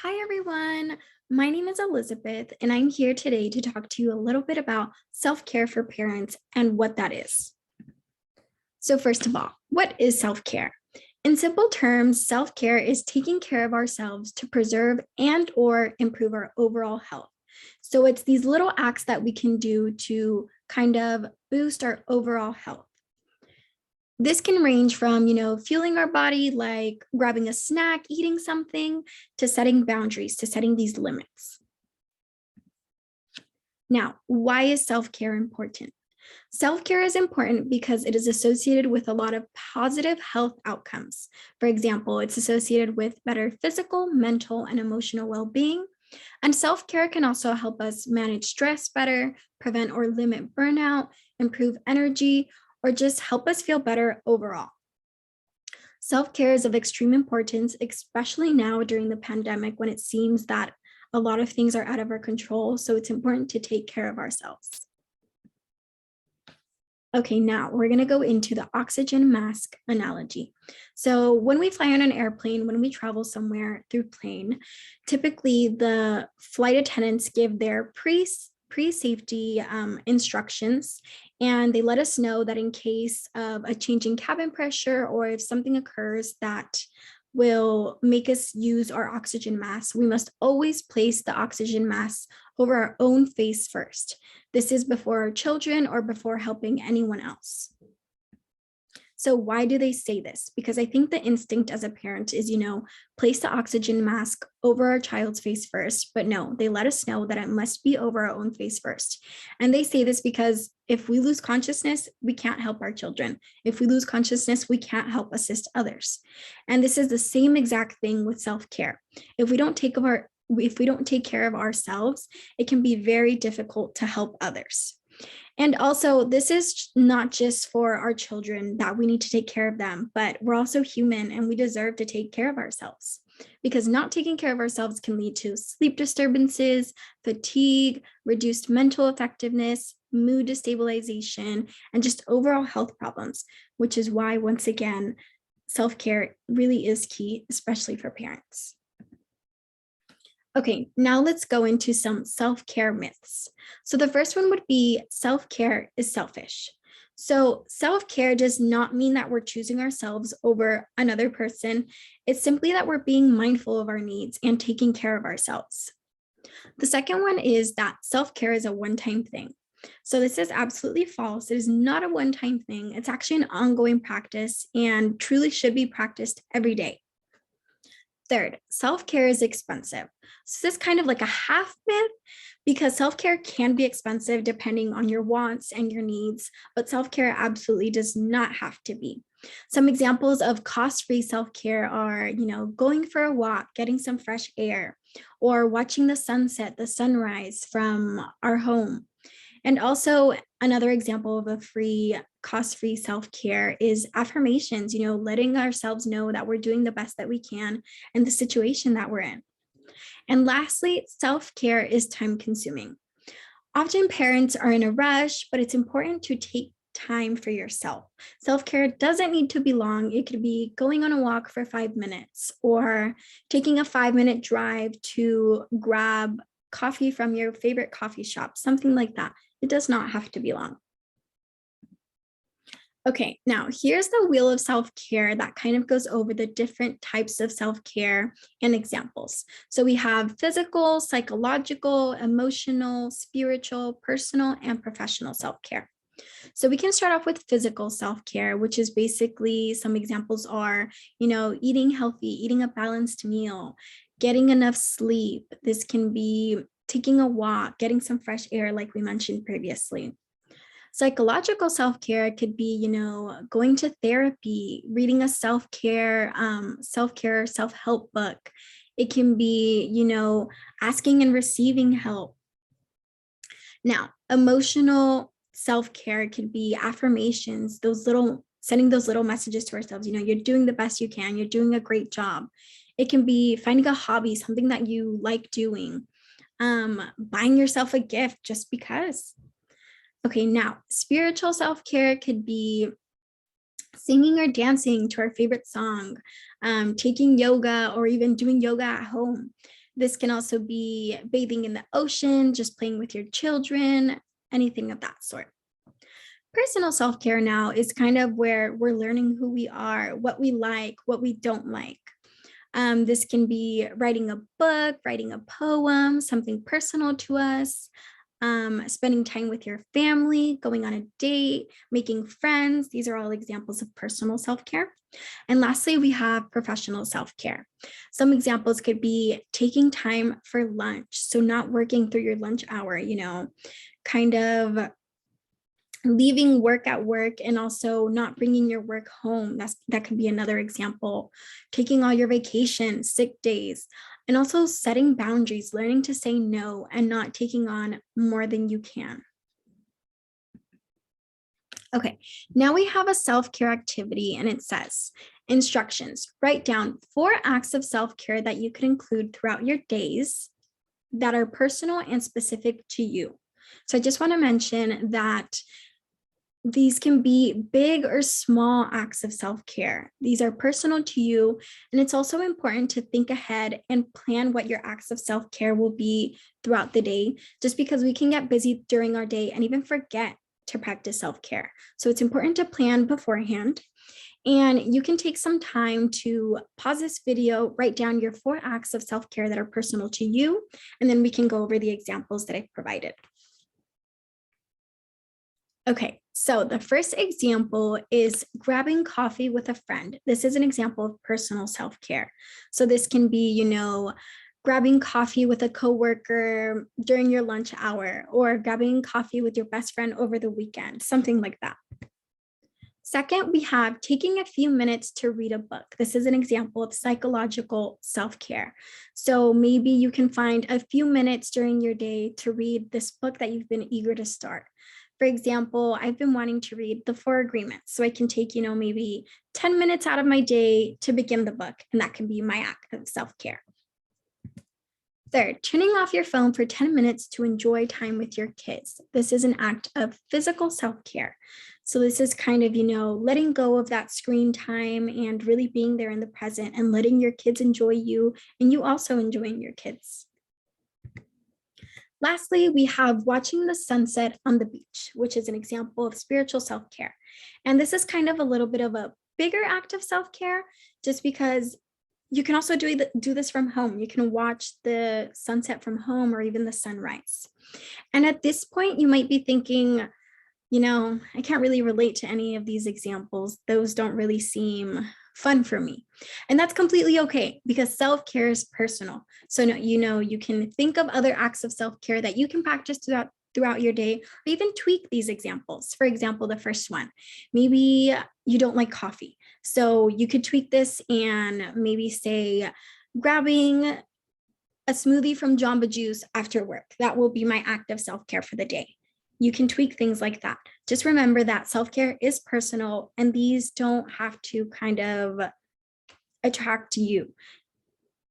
Hi, everyone. My name is Elizabeth, and I'm here today to talk to you a little bit about self-care for parents and what that is. So first of all, what is self-care? In simple terms, self-care is taking care of ourselves to preserve and or improve our overall health. So it's these little acts that we can do to kind of boost our overall health. This can range from, fueling our body, like grabbing a snack, eating something, to setting boundaries, to setting these limits. Now, why is self-care important? Self-care is important because it is associated with a lot of positive health outcomes. For example, it's associated with better physical, mental, and emotional well-being. And self-care can also help us manage stress better, prevent or limit burnout, improve energy, or just help us feel better overall. Self-care is of extreme importance, especially now during the pandemic when it seems that a lot of things are out of our control. So it's important to take care of ourselves. Okay, now we're going to go into the oxygen mask analogy. So when we fly on an airplane, when we travel somewhere through plane, typically the flight attendants give their pre-safety instructions, and they let us know that in case of a change in cabin pressure or if something occurs that will make us use our oxygen mask, we must always place the oxygen mask over our own face first. This is before our children or before helping anyone else. So why do they say this? Because I think the instinct as a parent is, place the oxygen mask over our child's face first, but no, they let us know that it must be over our own face first. And they say this because if we lose consciousness, we can't help our children. If we lose consciousness, we can't help assist others. And this is the same exact thing with self-care. If we don't take care of ourselves, it can be very difficult to help others. And also, this is not just for our children that we need to take care of them, but we're also human and we deserve to take care of ourselves, because not taking care of ourselves can lead to sleep disturbances, fatigue, reduced mental effectiveness, mood destabilization, and just overall health problems, which is why, once again, self-care really is key, especially for parents. Okay, now let's go into some self-care myths. So the first one would be self-care is selfish. So self-care does not mean that we're choosing ourselves over another person. It's simply that we're being mindful of our needs and taking care of ourselves. The second one is that self-care is a one-time thing. So this is absolutely false. It is not a one-time thing. It's actually an ongoing practice and truly should be practiced every day. Third, self-care is expensive. So this is kind of like a half myth, because self-care can be expensive depending on your wants and your needs, but self-care absolutely does not have to be. Some examples of cost-free self-care are, going for a walk, getting some fresh air, or watching the sunset, the sunrise from our home. And also another example of a cost-free self-care is affirmations, letting ourselves know that we're doing the best that we can in the situation that we're in. And lastly, self-care is time-consuming. Often parents are in a rush, but it's important to take time for yourself. Self-care doesn't need to be long. It could be going on a walk for 5 minutes or taking a 5-minute drive to grab coffee from your favorite coffee shop, something like that. It does not have to be long. Okay, now here's the wheel of self-care that kind of goes over the different types of self-care and examples. So we have physical, psychological, emotional, spiritual, personal, and professional self-care. So we can start off with physical self-care, which is basically, some examples are, eating healthy, eating a balanced meal, getting enough sleep. This can be taking a walk, getting some fresh air, like we mentioned previously. Psychological self-care could be, going to therapy, reading a self-care, self-help book. It can be, asking and receiving help. Now, emotional self-care could be affirmations, sending those little messages to ourselves, you're doing the best you can, you're doing a great job. It can be finding a hobby, something that you like doing, buying yourself a gift just because. Okay, now spiritual self-care could be singing or dancing to our favorite song, taking yoga, or even doing yoga at home. This can also be bathing in the ocean, just playing with your children, anything of that sort. Personal self-care now is kind of where we're learning who we are, what we like, what we don't like. This can be writing a book, writing a poem, something personal to us, spending time with your family, going on a date, making friends. These are all examples of personal self-care. And lastly, we have professional self-care. Some examples could be taking time for lunch. So not working through your lunch hour, kind of leaving work at work and also not bringing your work home. That could be another example. Taking all your vacation, sick days, and also setting boundaries, learning to say no and not taking on more than you can. Okay, now we have a self-care activity and it says, instructions, write down 4 acts of self-care that you could include throughout your days that are personal and specific to you. So I just want to mention that these can be big or small acts of self-care. These are personal to you, and it's also important to think ahead and plan what your acts of self-care will be throughout the day, just because we can get busy during our day and even forget to practice self-care. So it's important to plan beforehand. And you can take some time to pause this video, write down your 4 acts of self-care that are personal to you, and then we can go over the examples that I've provided. Okay, so the first example is grabbing coffee with a friend. This is an example of personal self-care. So this can be, grabbing coffee with a coworker during your lunch hour, or grabbing coffee with your best friend over the weekend, something like that. Second, we have taking a few minutes to read a book. This is an example of psychological self-care. So maybe you can find a few minutes during your day to read this book that you've been eager to start. For example, I've been wanting to read The 4 Agreements. So I can take, maybe 10 minutes out of my day to begin the book, and that can be my act of self-care. Third, turning off your phone for 10 minutes to enjoy time with your kids. This is an act of physical self-care. So this is kind of, letting go of that screen time and really being there in the present and letting your kids enjoy you and you also enjoying your kids. Lastly, we have watching the sunset on the beach, which is an example of spiritual self-care. And this is kind of a little bit of a bigger act of self-care, just because you can also do this from home. You can watch the sunset from home or even the sunrise. And at this point, you might be thinking, I can't really relate to any of these examples. Those don't really seem fun for me. And that's completely okay, because self-care is personal. So you can think of other acts of self-care that you can practice throughout your day, or even tweak these examples. For example, the first one, maybe you don't like coffee. So you could tweak this and maybe say, grabbing a smoothie from Jamba Juice after work. That will be my act of self-care for the day. You can tweak things like that. Just remember that self-care is personal and these don't have to kind of attract you.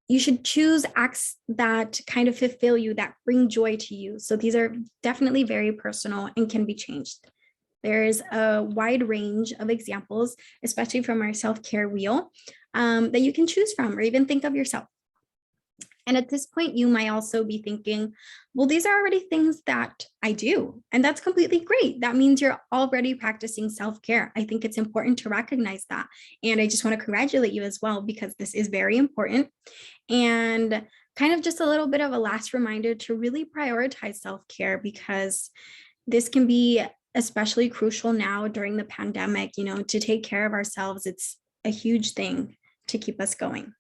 You should choose acts that kind of fulfill you, that bring joy to you. So these are definitely very personal and can be changed. There is a wide range of examples, especially from our self-care wheel, that you can choose from or even think of yourself. And at this point, you might also be thinking, well, these are already things that I do. And that's completely great. That means you're already practicing self-care. I think it's important to recognize that. And I just want to congratulate you as well, because this is very important. And kind of just a little bit of a last reminder to really prioritize self-care, because this can be especially crucial now during the pandemic, to take care of ourselves. It's a huge thing to keep us going.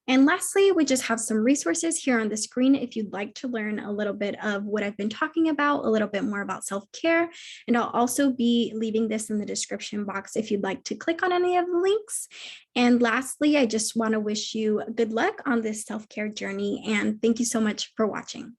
And lastly, we just have some resources here on the screen if you'd like to learn a little bit of what I've been talking about, a little bit more about self-care. And I'll also be leaving this in the description box if you'd like to click on any of the links. And lastly, I just want to wish you good luck on this self-care journey, and thank you so much for watching.